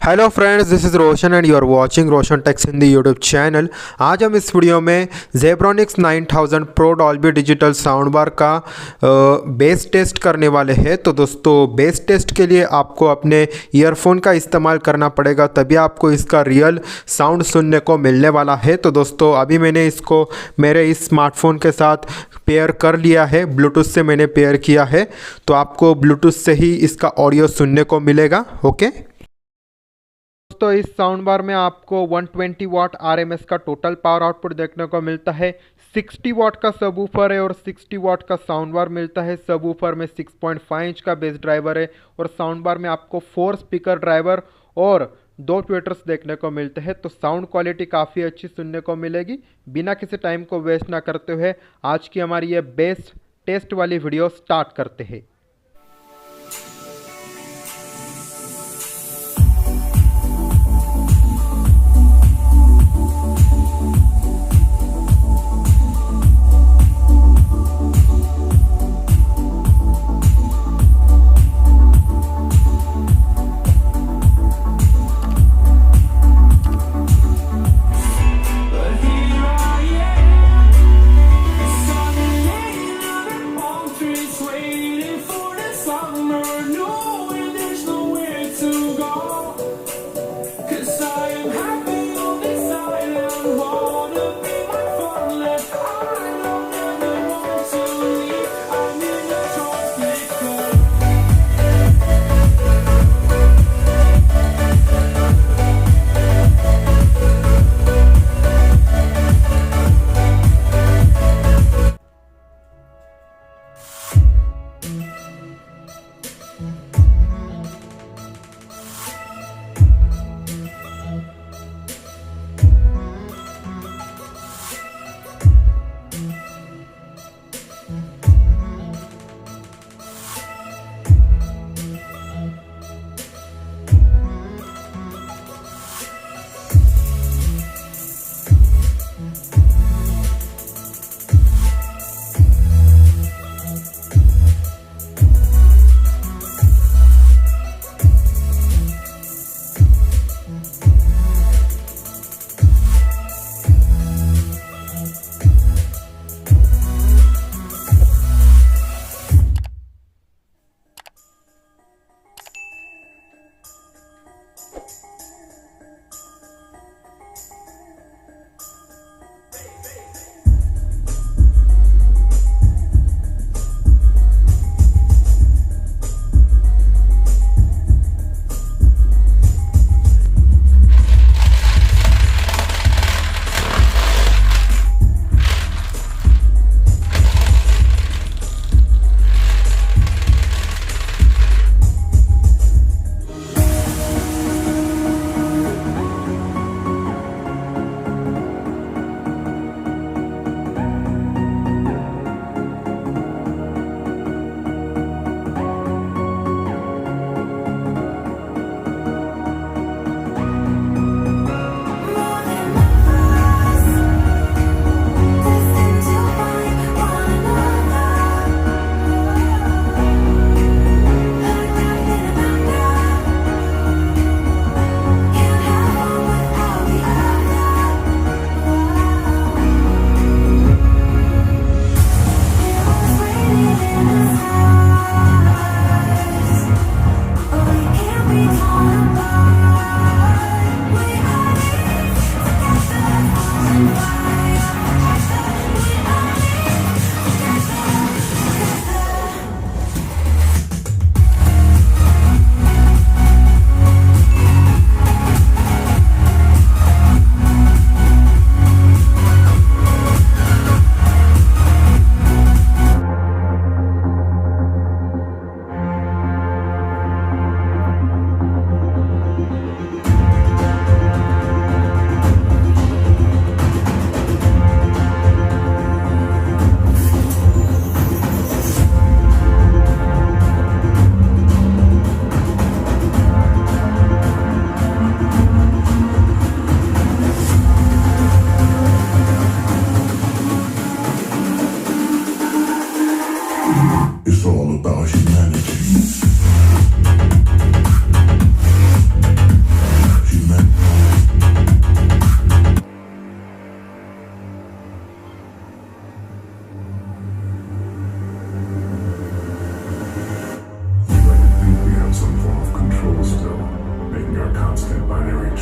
Hello friends, this is Roshan and you are watching Roshan techs Hindi YouTube channel. आज हम इस video में Zebronics 9000 pro Dolby digital sound bar का bass test करने वाले हैं। तो दोस्तों, बेस टेस्ट के लिए आपको अपने ईयरफोन का इस्तेमाल करना पड़ेगा, तभी आपको इसका रियल साउंड सुनने को मिलने वाला है। तो दोस्तों, अभी मैंने इसको मेरे इस स्मार्टफोन के साथ पेयर कर लिया है, ब्लूटूथ से मैंने पेयर किया है, तो आपको ब्लूटूथ से ही इसका ऑडियो सुनने को मिलेगा। ओके दोस्तों, इस साउंड बार में आपको 120 वाट आरएमएस का टोटल पावर आउटपुट देखने को मिलता है। 60 वाट का सबवूफर है और 60 वाट का साउंड बार मिलता है। सबवूफर में 6.5 इंच का बेस ड्राइवर है और साउंड बार में आपको 4 स्पीकर ड्राइवर और 2 ट्विटर्स देखने को मिलते हैं। तो साउंड क्वालिटी काफ़ी अच्छी सुनने को मिलेगी। बिना किसी टाइम को वेस्ट ना करते हुए आज की हमारी ये बेस टेस्ट वाली वीडियो स्टार्ट करते हैं। Waiting for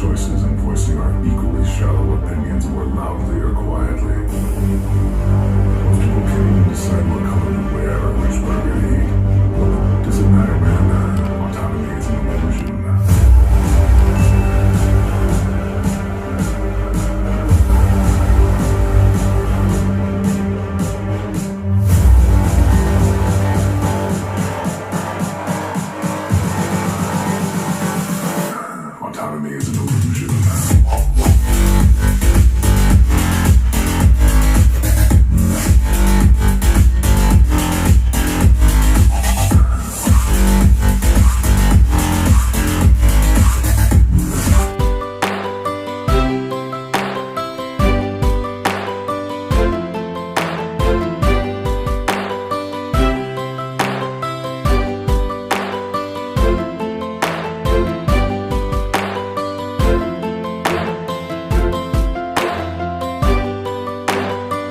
choices and voicing our equally shallow opinions more loudly or quietly. Most people can't even decide what color to wear or which burger to eat. Well, does it matter, man? Autonomy is an illusion. Autonomy is an illusion.